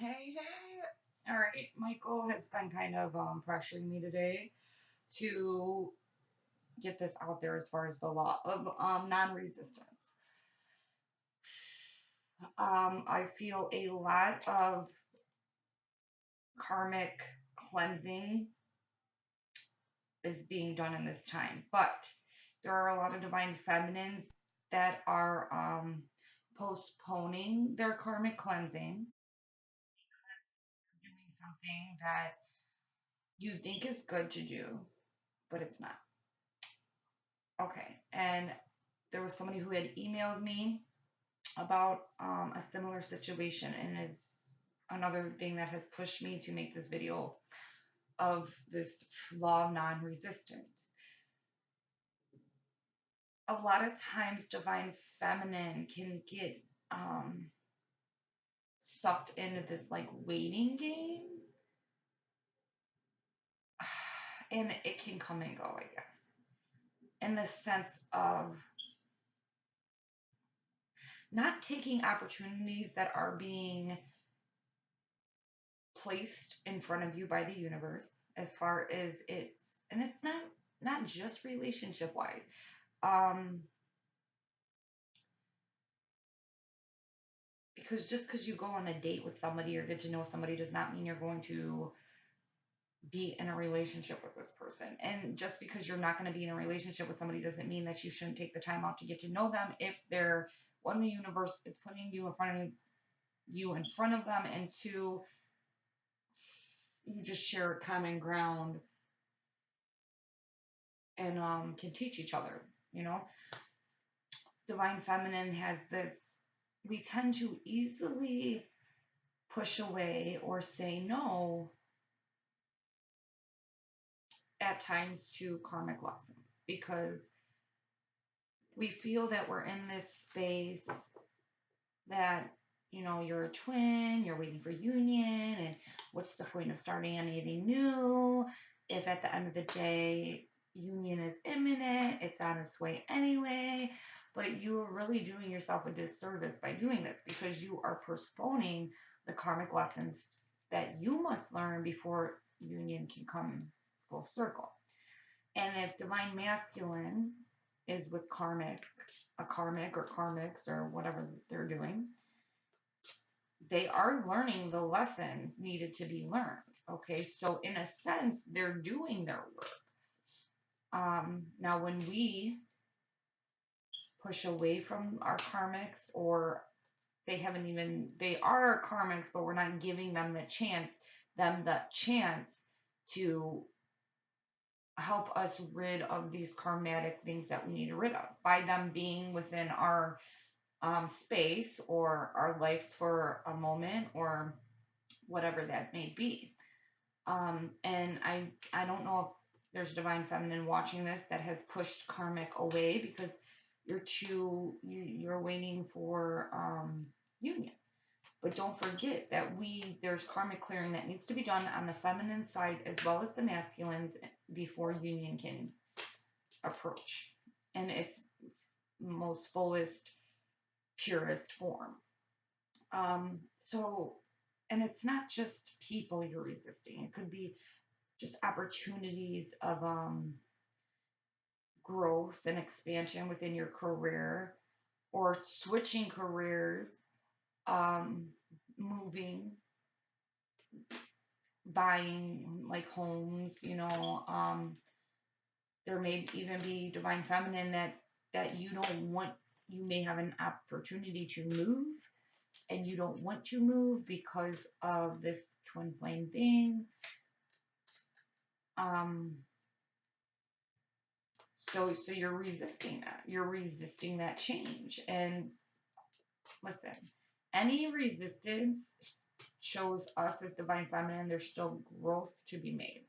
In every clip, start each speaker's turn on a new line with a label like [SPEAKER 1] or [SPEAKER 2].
[SPEAKER 1] Hey, hey. All right, Michael has been kind of pressuring me today to get this out there as far as the law of non-resistance. I feel a lot of karmic cleansing is being done in this time, but there are a lot of divine feminines that are postponing their karmic cleansing, doing something that you think is good to do, but it's not. Okay, and there was somebody who had emailed me about a similar situation, and is another thing that has pushed me to make this video of this law of non-resistance. A lot of times, divine feminine can get sucked into this like waiting game, and it can come and go, I guess, in the sense of not taking opportunities that are being placed in front of you by the universe, as far as it's not just relationship wise. um because just because you go on a date with somebody or get to know somebody does not mean you're going to be in a relationship with this person. And just because you're not going to be in a relationship with somebody doesn't mean that you shouldn't take the time out to get to know them, if they're, one, the universe is putting you in front of them, and two, you just share common ground and can teach each other, you know. Divine feminine has this, we tend to easily push away or say no at times to karmic lessons, because we feel that we're in this space that, you're a twin, you're waiting for union, and what's the point of starting anything new if at the end of the day union is imminent, it's on its way anyway. But you are really doing yourself a disservice by doing this, because you are postponing the karmic lessons that you must learn before union can come full circle. And if divine masculine is with a karmic or karmics or whatever they're doing, they are learning the lessons needed to be learned. Okay, so in a sense, they're doing their work. Now, when we push away from our karmics, or they are our karmics, but we're not giving them the chance to help us rid of these karmatic things that we need to rid of by them being within our space or our lives for a moment or whatever that may be. And I don't know if there's divine feminine watching this that has pushed karmic away because you're waiting for union. But don't forget that there's karmic clearing that needs to be done on the feminine side as well as the masculines before union can approach in its most fullest, purest form. So, and it's not just people you're resisting. It could be just opportunities of growth and expansion within your career, or switching careers, um, moving, buying like homes, there may even be divine feminine that you don't want, you may have an opportunity to move and you don't want to move because of this twin flame thing. Um, so you're resisting that. You're resisting that change. And listen, any resistance shows us as divine feminine there's still growth to be made.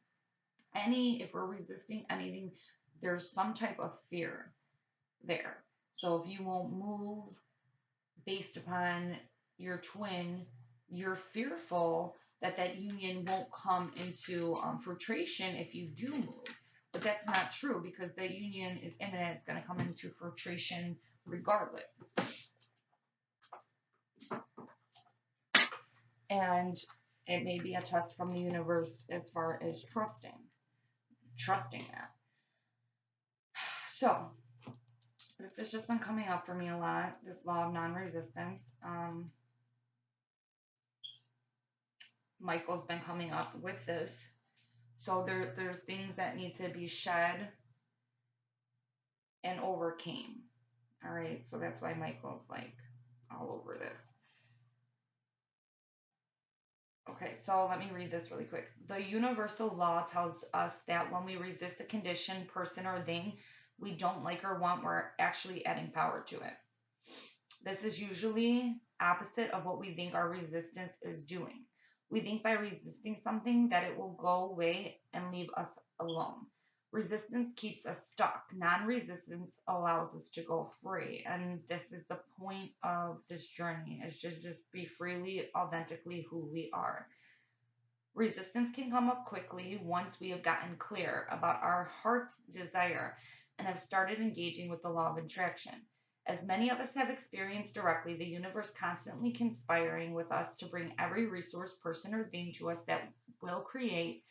[SPEAKER 1] If we're resisting anything, there's some type of fear there. So if you won't move based upon your twin, you're fearful that union won't come into fruition if you do move. But that's not true, because that union is imminent. It's going to come into fruition regardless. And it may be a test from the universe as far as trusting that. So this has just been coming up for me a lot, this law of non-resistance. Michael's been coming up with this. So there's things that need to be shed and overcame. All right, so that's why Michael's like all over this. Okay, so let me read this really quick. The universal law tells us that when we resist a condition, person, or thing we don't like or want, we're actually adding power to it. This is usually opposite of what we think our resistance is doing. We think by resisting something that it will go away and leave us alone. Resistance keeps us stuck. Non resistance allows us to go free. And this is the point of this journey is just be freely, authentically who we are. Resistance can come up quickly once we have gotten clear about our heart's desire and have started engaging with the law of attraction. As many of us have experienced directly, the universe constantly conspiring with us to bring every resource, person, or thing to us that will create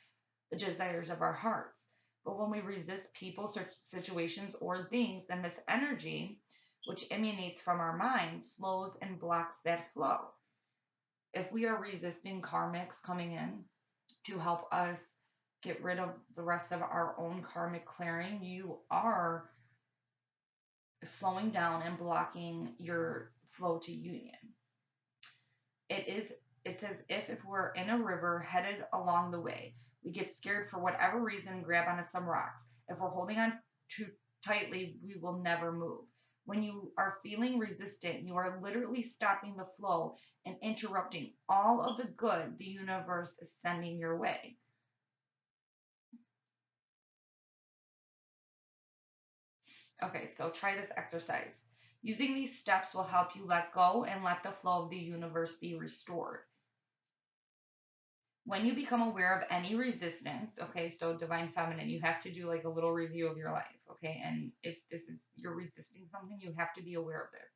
[SPEAKER 1] the desires of our hearts. But when we resist people, situations, or things, then this energy, which emanates from our minds, slows and blocks that flow. If we are resisting karmics coming in, to help us get rid of the rest of our own karmic clearing, you are slowing down and blocking your flow to union. It is it's as if we're in a river headed along the way. We get scared for whatever reason and grab onto some rocks. If we're holding on too tightly, we will never move. When you are feeling resistant, you are literally stopping the flow and interrupting all of the good the universe is sending your way. Okay, so try this exercise. Using these steps will help you let go and let the flow of the universe be restored. When you become aware of any resistance, okay, so divine feminine, you have to do like a little review of your life, okay? And if this is you're resisting something, you have to be aware of this.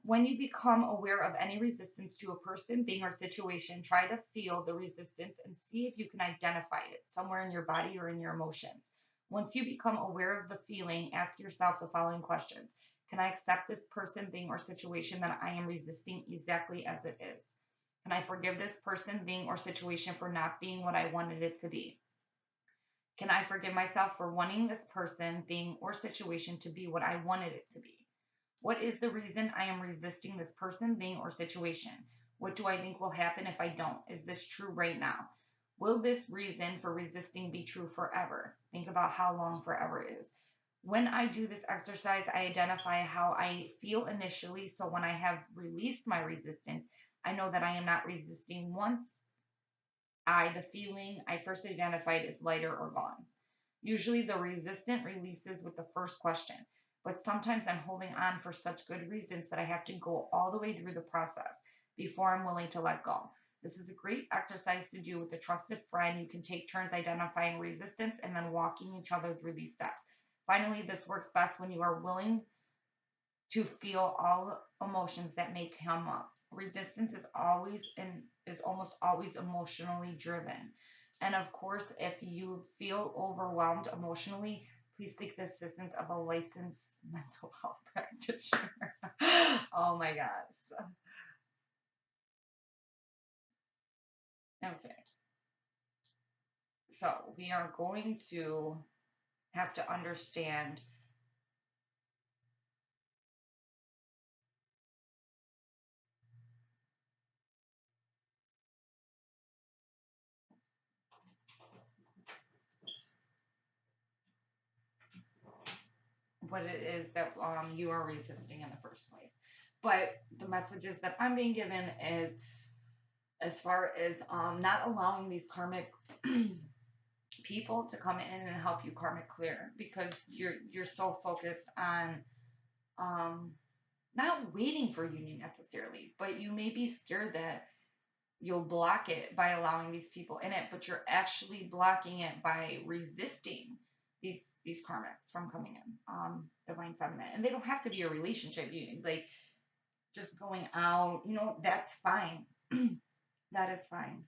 [SPEAKER 1] When you become aware of any resistance to a person, thing, or situation, try to feel the resistance and see if you can identify it somewhere in your body or in your emotions. Once you become aware of the feeling, ask yourself the following questions. Can I accept this person, thing, or situation that I am resisting exactly as it is? Can I forgive this person, thing, or situation for not being what I wanted it to be? Can I forgive myself for wanting this person, thing, or situation to be what I wanted it to be? What is the reason I am resisting this person, thing, or situation? What do I think will happen if I don't? Is this true right now? Will this reason for resisting be true forever? Think about how long forever is. When I do this exercise, I identify how I feel initially. So when I have released my resistance, I know that I am not resisting once the feeling I first identified is lighter or gone. Usually the resistant releases with the first question, but sometimes I'm holding on for such good reasons that I have to go all the way through the process before I'm willing to let go. This is a great exercise to do with a trusted friend. You can take turns identifying resistance and then walking each other through these steps. Finally, this works best when you are willing to feel all emotions that may come up. Resistance is almost always emotionally driven. And of course, if you feel overwhelmed emotionally, please seek the assistance of a licensed mental health practitioner. Oh my gosh. Okay. So we are going to have to understand what it is that you are resisting in the first place. But the messages that I'm being given is as far as not allowing these karmic people to come in and help you karmic clear because you're so focused on um, not waiting for union necessarily, but you may be scared that you'll block it by allowing these people in it, but you're actually blocking it by resisting these karmics from coming in, divine feminine, and they don't have to be a relationship. You like just going out, that's fine. That is fine.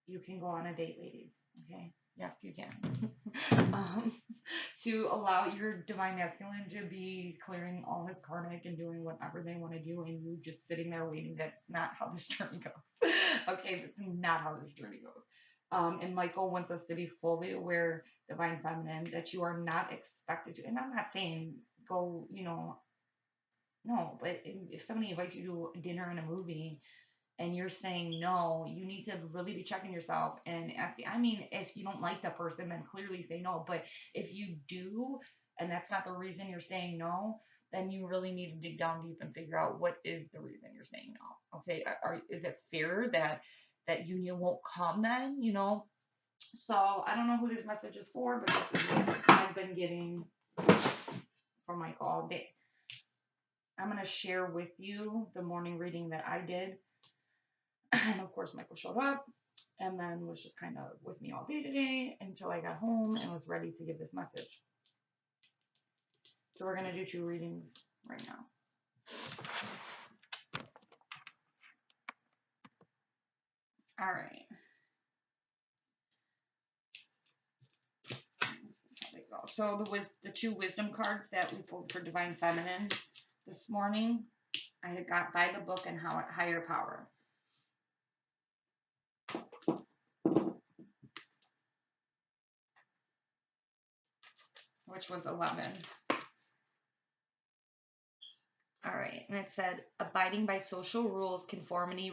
[SPEAKER 1] You can go on a date, ladies. Okay. Yes, you can. um, to allow your divine masculine to be clearing all his karmic and doing whatever they want to do, and you just sitting there waiting. That's not how this journey goes. Okay, that's not how this journey goes. And Michael wants us to be fully aware, divine feminine, that you are not expected to. And I'm not saying go, no, but if somebody invites you to dinner and a movie and you're saying no, you need to really be checking yourself and asking. I mean, if you don't like that person, then clearly say no. But if you do, and that's not the reason you're saying no, then you really need to dig down deep and figure out what is the reason you're saying no. Okay, is it fear that union won't come then? So I don't know who this message is for, but this is what I've been getting from Michael all day. I'm gonna share with you the morning reading that I did. And of course, Michael showed up and then was just kind of with me all day today until I got home and was ready to give this message. So we're going to do 2 readings right now. All right. This is how they go. So the 2 wisdom cards that we pulled for Divine Feminine this morning, I had got By the Book and Higher Power, which was 11. All right, and it said abiding by social rules, conformity,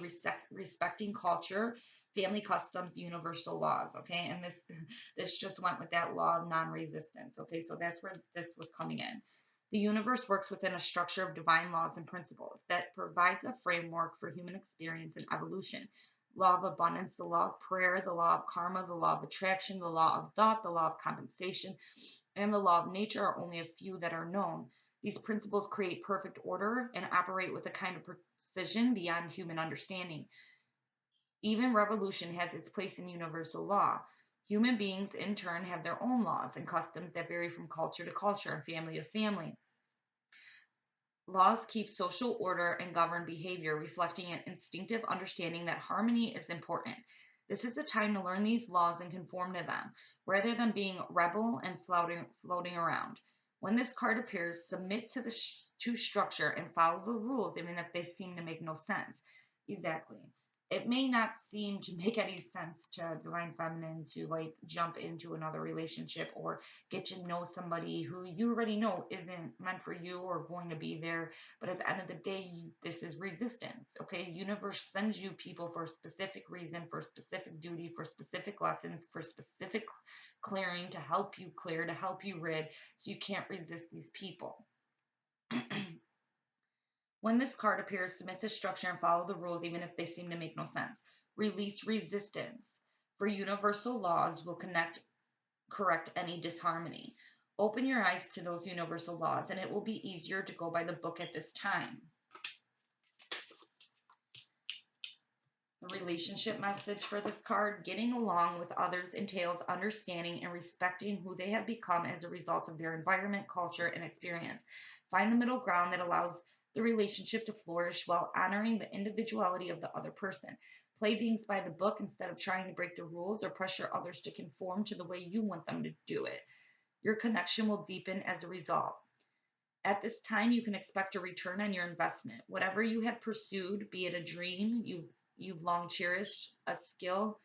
[SPEAKER 1] respecting culture, family customs, universal laws. Okay, and this just went with that law of non-resistance. Okay, so that's where this was coming in. The universe works within a structure of divine laws and principles that provides a framework for human experience and evolution. Law of abundance, the law of prayer, the law of karma, the law of attraction, the law of thought, the law of compensation, and the law of nature are only a few that are known. These principles create perfect order and operate with a kind of precision beyond human understanding. Even revolution has its place in universal law. Human beings, in turn, have their own laws and customs that vary from culture to culture and family to family. Laws keep social order and govern behavior, reflecting an instinctive understanding that harmony is important. This is the time to learn these laws and conform to them, rather than being rebel and floating around. When this card appears, submit to structure and follow the rules, even if they seem to make no sense. Exactly. It may not seem to make any sense to Divine Feminine to like jump into another relationship or get to know somebody who you already know isn't meant for you or going to be there. But at the end of the day, this is resistance. Okay, universe sends you people for a specific reason, for a specific duty, for specific lessons, for specific clearing, to help you clear, to help you rid, so you can't resist these people. When this card appears, submit to structure and follow the rules even if they seem to make no sense. Release resistance, for universal laws will correct any disharmony. Open your eyes to those universal laws, and it will be easier to go by the book at this time. The relationship message for this card: getting along with others entails understanding and respecting who they have become as a result of their environment, culture, and experience. Find the middle ground that allows the relationship to flourish while honoring the individuality of the other person. Play things by the book instead of trying to break the rules or pressure others to conform to the way you want them to do it. Your connection will deepen as a result. At this time, you can expect a return on your investment. Whatever you have pursued, be it a dream you've long cherished, a skill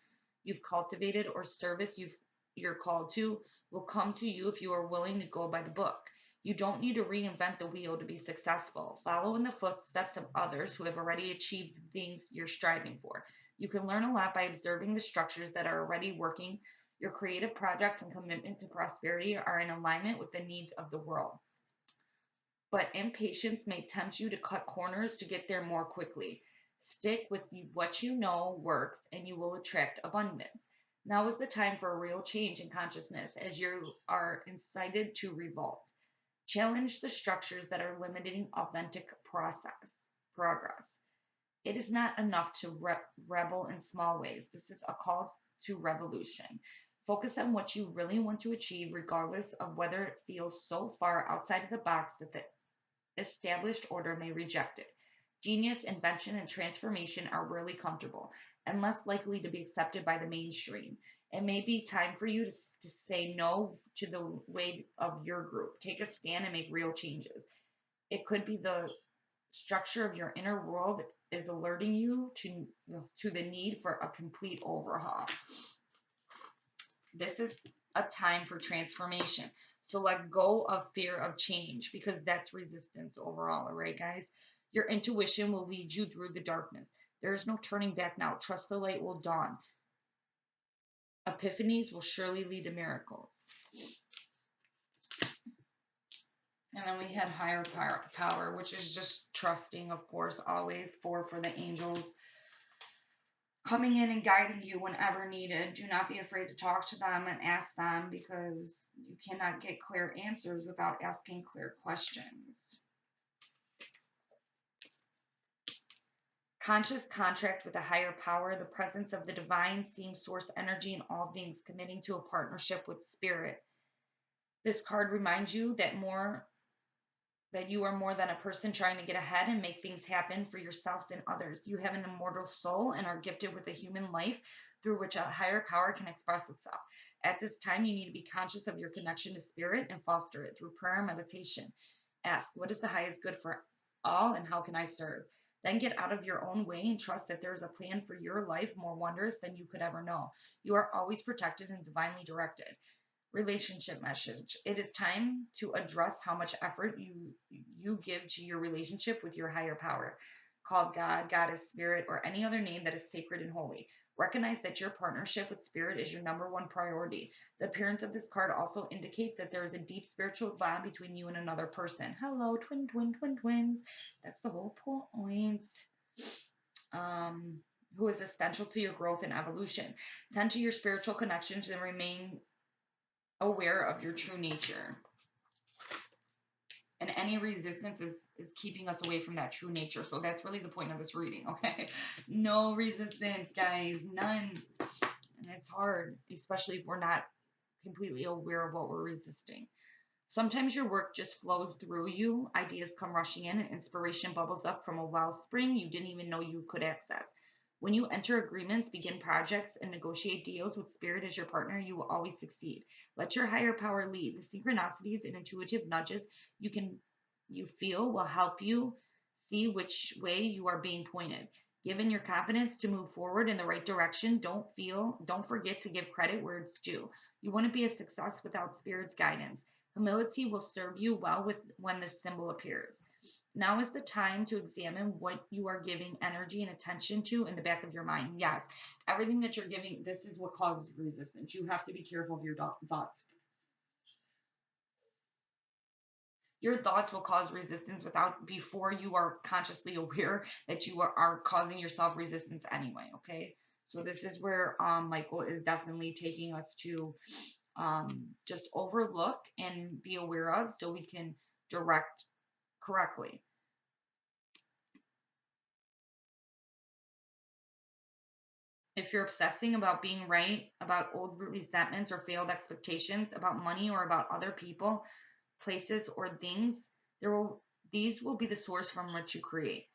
[SPEAKER 1] you've cultivated, or service you're called to, will come to you if you are willing to go by the book. You don't need to reinvent the wheel to be successful. Follow in the footsteps of others who have already achieved the things you're striving for. You can learn a lot by observing the structures that are already working. Your creative projects and commitment to prosperity are in alignment with the needs of the world. But impatience may tempt you to cut corners to get there more quickly. Stick with what you know works, and you will attract abundance. Now is the time for a real change in consciousness as you are incited to revolt. Challenge the structures that are limiting authentic progress. It is not enough to rebel in small ways. This is a call to revolution. Focus on what you really want to achieve, regardless of whether it feels so far outside of the box that the established order may reject it. Genius, invention, and transformation are rarely comfortable and less likely to be accepted by the mainstream. It may be time for you to say no to the way of your group. Take a stand and make real changes. It could be the structure of your inner world is alerting you to the need for a complete overhaul. This is a time for transformation. So let go of fear of change because that's resistance overall, all right, guys? Your intuition will lead you through the darkness. There's no turning back now. Trust the light will dawn. Epiphanies will surely lead to miracles. And then we had higher power, which is just trusting, of course, always for the angels coming in and guiding you whenever needed. Do not be afraid to talk to them and ask them because you cannot get clear answers without asking clear questions. Conscious contract with a higher power, the presence of the divine, seeing source energy in all things, committing to a partnership with spirit. This card reminds you that you are more than a person trying to get ahead and make things happen for yourselves and others. You have an immortal soul and are gifted with a human life through which a higher power can express itself. At this time, you need to be conscious of your connection to spirit and foster it through prayer and meditation. Ask, what is the highest good for all and how can I serve? Then get out of your own way and trust that there is a plan for your life more wondrous than you could ever know. You are always protected and divinely directed. Relationship message. It is time to address how much effort you give to your relationship with your higher power, called God, Goddess, Spirit, or any other name that is sacred and holy. Recognize that your partnership with Spirit is your number one priority. The appearance of this card also indicates that there is a deep spiritual bond between you and another person. Hello, twins. That's the whole point. Um, who is essential to your growth and evolution. Tend to your spiritual connections and remain aware of your true nature. And any resistance is keeping us away from that true nature. So that's really the point of this reading, okay? No resistance, guys. None. And it's hard, especially if we're not completely aware of what we're resisting. Sometimes your work just flows through you. Ideas come rushing in and inspiration bubbles up from a wellspring you didn't even know you could access. When you enter agreements, begin projects, and negotiate deals with spirit as your partner, you will always succeed. Let your higher power lead. The synchronicities and intuitive nudges you feel will help you see which way you are being pointed. Given your confidence to move forward in the right direction, don't forget to give credit where it's due. You wouldn't be a success without spirit's guidance. Humility will serve you well when this symbol appears. Now is the time to examine what you are giving energy and attention to in the back of your mind. Yes, everything that you're giving, this is what causes resistance. You have to be careful of your thoughts. Your thoughts will cause resistance before you are consciously aware that you are causing yourself resistance anyway. Okay, so this is where Micheal is definitely taking us to just overlook and be aware of so we can direct correctly. If you're obsessing about being right, about old resentments or failed expectations, about money or about other people, places, or things, these will be the source from which you create.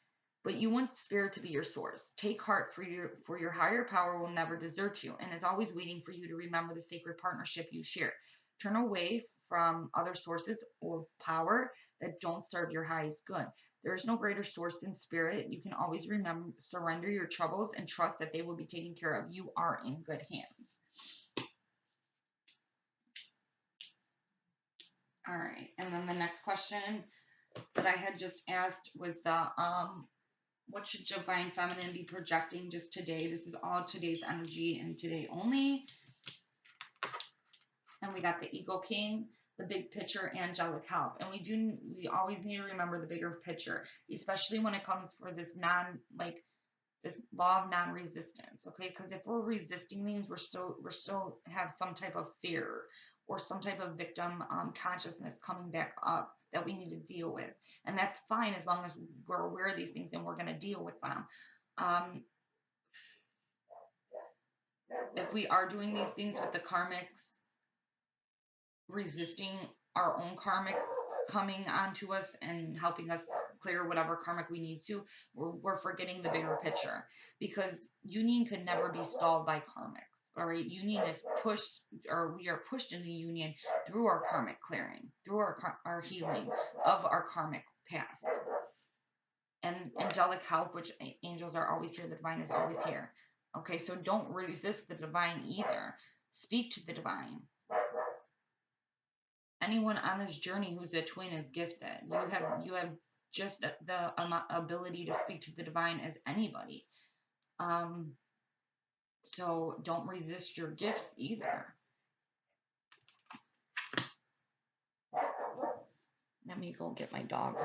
[SPEAKER 1] But you want spirit to be your source. Take heart, for your higher power will never desert you and is always waiting for you to remember the sacred partnership you share. Turn away from other sources or power that don't serve your highest good. There is no greater source than spirit. You can always remember, surrender your troubles and trust that they will be taken care of. You are in good hands. All right. And then the next question that I had just asked was what should divine feminine be projecting just today? This is all today's energy and today only. And we got the Ego King, the big picture, angelic help. And we always need to remember the bigger picture, especially when it comes for this this law of non-resistance, okay? Because if we're resisting things, we're still have some type of fear or some type of victim consciousness coming back up that we need to deal with, and that's fine as long as we're aware of these things and we're going to deal with them. If we are doing these things with the karmics resisting our own karmic coming onto us and helping us clear whatever karmic we need to, we're forgetting the bigger picture, because union could never be stalled by karmics. All right, union is pushed, or we are pushed into union through our karmic clearing, through our healing of our karmic past. And angelic help, which angels are always here, the divine is always here. Okay, so don't resist the divine either. Speak to the divine. Anyone on this journey who's a twin is gifted. You have just the ability to speak to the divine as anybody. So don't resist your gifts either. Let me go get my dog.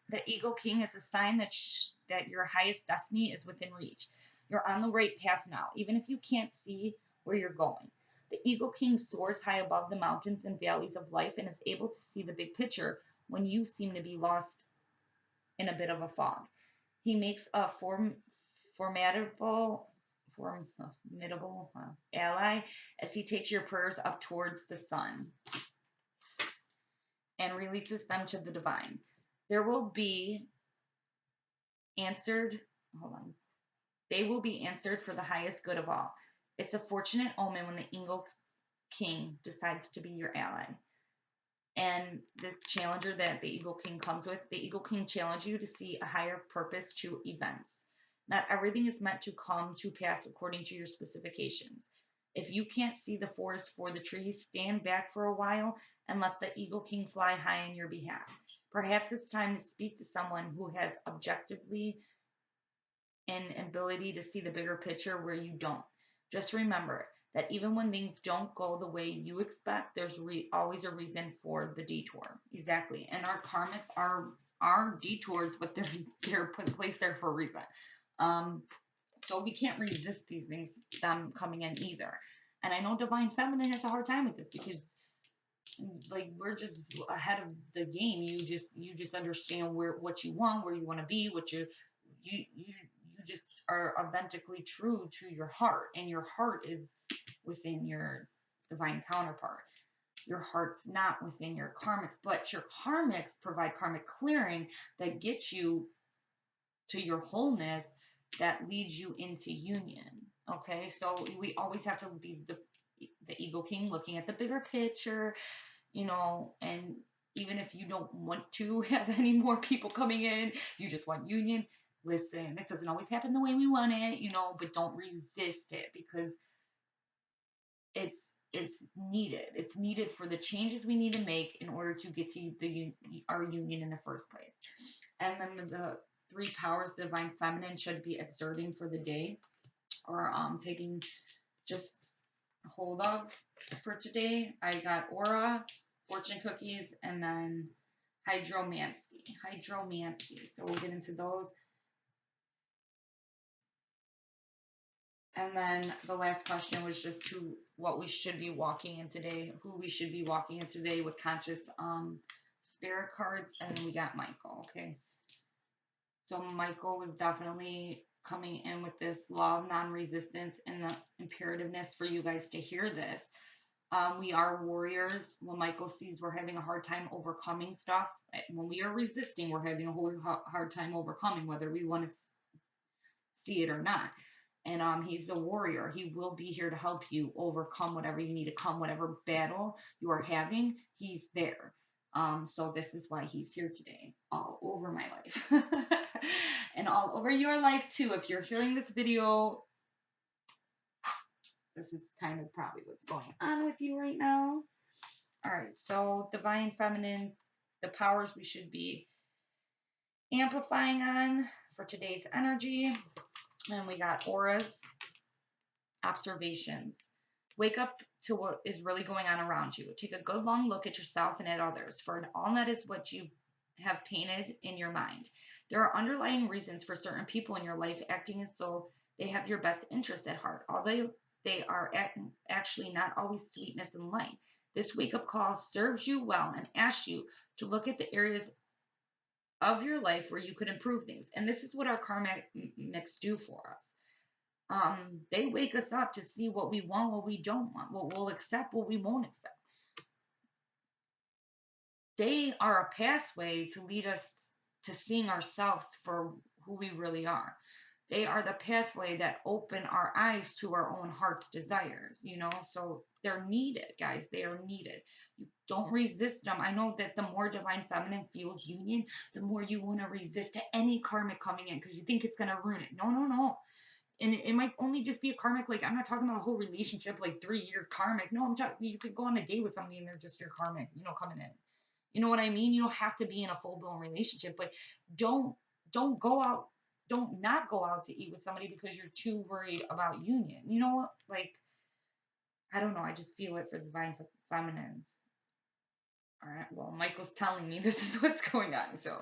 [SPEAKER 1] The Eagle King is a sign that your highest destiny is within reach. You're on the right path now, even if you can't see where you're going. The Eagle King soars high above the mountains and valleys of life and is able to see the big picture when you seem to be lost in a bit of a fog. He makes a formidable ally as he takes your prayers up towards the sun and releases them to the divine. There will be answered, hold on, they will be answered for the highest good of all. It's a fortunate omen when the Eagle King decides to be your ally. And this challenger that the Eagle King comes with, the Eagle King challenges you to see a higher purpose to events. Not everything is meant to come to pass according to your specifications. If you can't see the forest for the trees, stand back for a while and let the Eagle King fly high on your behalf. Perhaps it's time to speak to someone who has objectively an ability to see the bigger picture where you don't. Just remember that even when things don't go the way you expect, there's always a reason for the detour. Exactly. And our karmics are detours, but they're put in place there for a reason. So we can't resist these things, them coming in either. And I know Divine Feminine has a hard time with this because like we're just ahead of the game. You just understand what you want, where you want to be, what you just are authentically true to your heart, and your heart is within your divine counterpart. Your heart's not within your karmics, but your karmics provide karmic clearing that gets you to your wholeness, that leads you into union. Okay, so we always have to be the Eagle King, looking at the bigger picture, and even if you don't want to have any more people coming in, you just want union. Listen, it doesn't always happen the way we want it, but don't resist it, because it's needed. It's needed for the changes we need to make in order to get to our union in the first place. And then the three powers the divine feminine should be exerting for the day, or taking just hold of for today. I got aura, fortune cookies, and then hydromancy. So we'll get into those. And then the last question was just what we should be walking in today, who we should be walking in today with conscious spirit cards. And then we got Micheal. Okay. So Micheal was definitely coming in with this law of non-resistance and the imperativeness for you guys to hear this. We are warriors. When Micheal sees we're having a hard time overcoming stuff, when we are resisting, we're having a whole hard time overcoming, whether we want to see it or not. And he's the warrior. He will be here to help you overcome whatever you need to come, whatever battle you are having. He's there. So this is why he's here today, all over my life and all over your life too. If you're hearing this video, this is kind of probably what's going on with you right now. All right, so divine feminine, the powers we should be amplifying on for today's energy. And we got auras, observations. Wake up to what is really going on around you. Take a good long look at yourself and at others, for all that is what you have painted in your mind. There are underlying reasons for certain people in your life acting as though they have your best interest at heart, although they are actually not always sweetness and light. This wake-up call serves you well and asks you to look at the areas of your life where you could improve things. And this is what our karmics do for us. They wake us up to see what we want, what we don't want, what we'll accept, what we won't accept. They are a pathway to lead us to seeing ourselves for who we really are. They are the pathway that open our eyes to our own heart's desires, you know? So they're needed, guys. They are needed. You don't resist them. I know that the more divine feminine feels union, the more you want to resist any karmic coming in because you think it's going to ruin it. No, no, no. And it might only just be a karmic, like I'm not talking about a whole relationship, like 3 year karmic. No, I'm talking you could go on a date with somebody and they're just your karmic, you know, coming in. You know what I mean? You don't have to be in a full blown relationship, but don't don't go out, don't not go out to eat with somebody because you're too worried about union. You know what? Like I don't know. I just feel it for divine feminines. All right. Well, Michael's telling me this is what's going on. So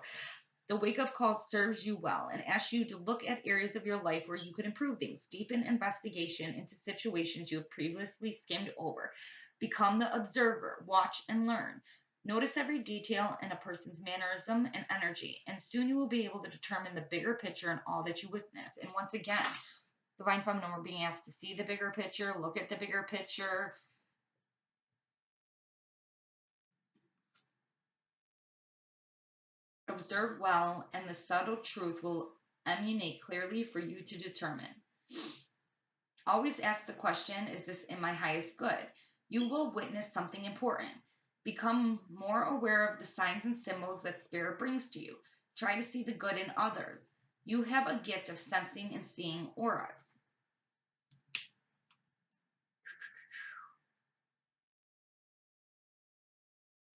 [SPEAKER 1] the wake up call serves you well and asks you to look at areas of your life where you could improve things, deepen investigation into situations you have previously skimmed over, become the observer, watch and learn. Notice every detail in a person's mannerism and energy, and soon you will be able to determine the bigger picture in all that you witness. And once again, Divine Feminine, we're being asked to see the bigger picture, look at the bigger picture, observe well, and the subtle truth will emanate clearly for you to determine. Always ask the question, is this in my highest good? You will witness something important. Become more aware of the signs and symbols that spirit brings to you. Try to see the good in others. You have a gift of sensing and seeing auras.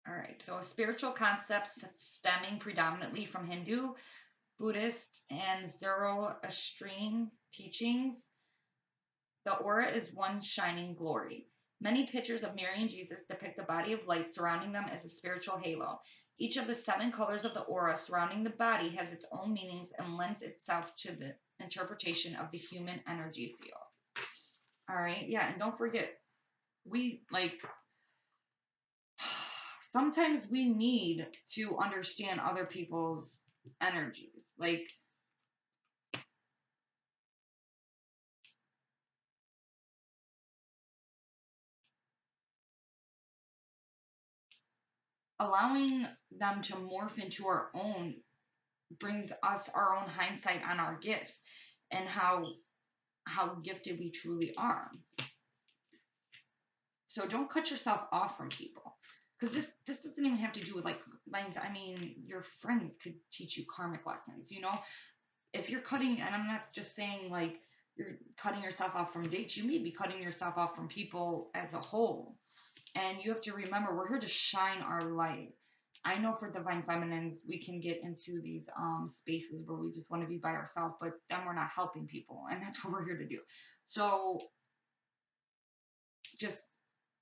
[SPEAKER 1] All right, so spiritual concepts stemming predominantly from Hindu, Buddhist, and Zoroastrian teachings. The aura is one shining glory. Many pictures of Mary and Jesus depict a body of light surrounding them as a spiritual halo. Each of the 7 colors of the aura surrounding the body has its own meanings and lends itself to the interpretation of the human energy field. All right, yeah, and don't forget, we like sometimes we need to understand other people's energies. Like allowing them to morph into our own brings us our own hindsight on our gifts and how gifted we truly are. So don't cut yourself off from people because this doesn't even have to do with like I mean your friends could teach you karmic lessons, you know. If you're cutting, and I'm not just saying like you're cutting yourself off from dates, you may be cutting yourself off from people as a whole. And you have to remember, we're here to shine our light. I know for divine feminines, we can get into these spaces where we just want to be by ourselves, but then we're not helping people, and that's what we're here to do. So just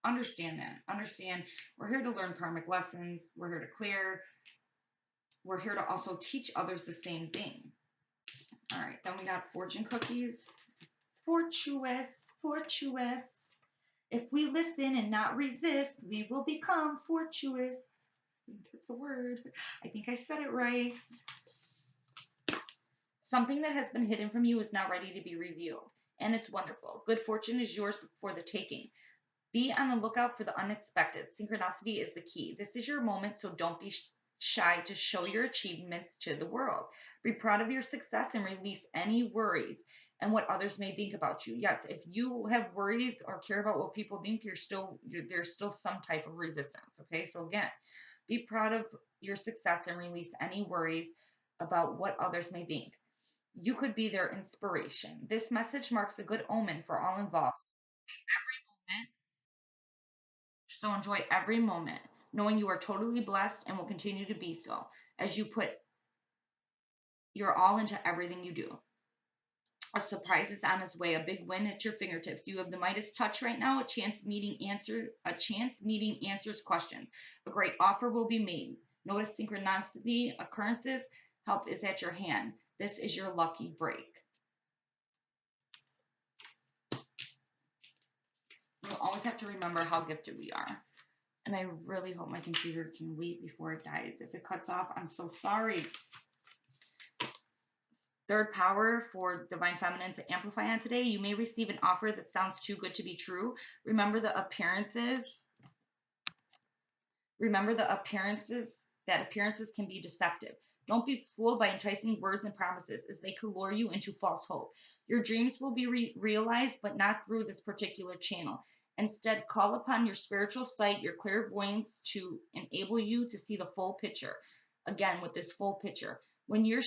[SPEAKER 1] understand that. Understand we're here to learn karmic lessons. We're here to clear. We're here to also teach others the same thing. All right, then we got fortune cookies. Fortuous, fortuous. If we listen and not resist, we will become fortuous. I think that's a word. I think I said it right. Something that has been hidden from you is now ready to be revealed, and it's wonderful. Good fortune is yours for the taking. Be on the lookout for the unexpected. Synchronicity is the key. This is your moment, so don't be shy to show your achievements to the world. Be proud of your success and release any worries and what others may think about you. Yes, if you have worries or care about what people think, there's still some type of resistance. Okay, so again, be proud of your success and release any worries about what others may think. You could be their inspiration. This message marks a good omen for all involved. So enjoy every moment, knowing you are totally blessed and will continue to be so as you put your all into everything you do. A surprise is on its way, a big win at your fingertips. You have the Midas touch right now. A chance meeting answers questions. A great offer will be made. Notice synchronicity occurrences. Help is at your hand. This is your lucky break. You'll always have to remember how gifted we are. And I really hope my computer can wait before it dies. If it cuts off, I'm so sorry. Third power for Divine Feminine to amplify on today. You may receive an offer that sounds too good to be true. Remember the appearances. Remember the appearances, that appearances can be deceptive. Don't be fooled by enticing words and promises, as they could lure you into false hope. Your dreams will be realized, but not through this particular channel. Instead, call upon your spiritual sight, your clairvoyance, to enable you to see the full picture. Again, with this full picture. When you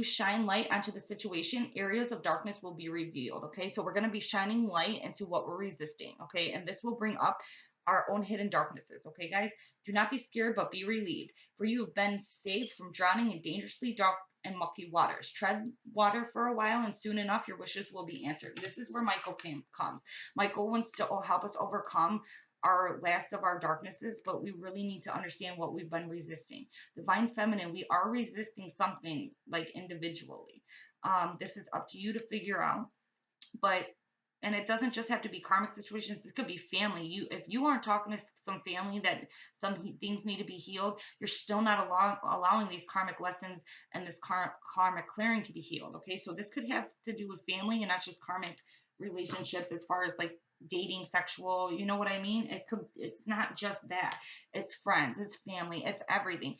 [SPEAKER 1] shine light onto the situation, areas of darkness will be revealed. Okay, so we're going to be shining light into what we're resisting. Okay, and this will bring up our own hidden darknesses. Okay, guys, do not be scared, but be relieved, for you have been saved from drowning in dangerously dark and mucky waters. Tread water for a while, and soon enough, your wishes will be answered. This is where Micheal comes. Micheal wants to help us overcome our last of our darknesses, but we really need to understand what we've been resisting. Divine Feminine, we are resisting something, like individually. This is up to you to figure out, but and it doesn't just have to be karmic situations. It could be family. If you aren't talking to some family that some things need to be healed, you're still not allowing these karmic lessons and this karmic clearing to be healed. Okay, so this could have to do with family and not just karmic relationships, as far as like dating, sexual, you know what I mean? It's not just that. It's friends, it's family, it's everything.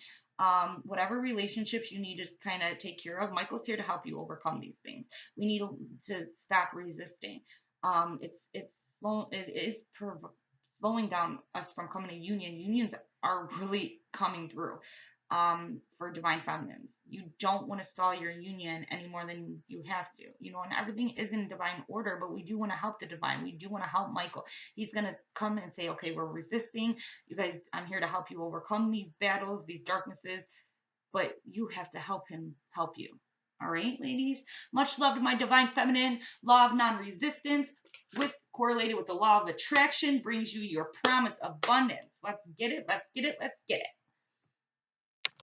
[SPEAKER 1] Whatever relationships you need to kind of take care of, Michael's here to help you overcome these things. We need to stop resisting. It is slowing down us from coming to union. Unions are really coming through. For divine feminines, you don't want to stall your union any more than you have to, and everything is in divine order, but we do want to help the divine. We do want to help Michael. He's going to come and say, okay, we're resisting. You guys, I'm here to help you overcome these battles, these darknesses, but you have to help him help you. All right, ladies. Much love to my divine feminine. Law of non-resistance, with correlated with the law of attraction, brings you your promised abundance. Let's get it. Let's get it. Let's get it.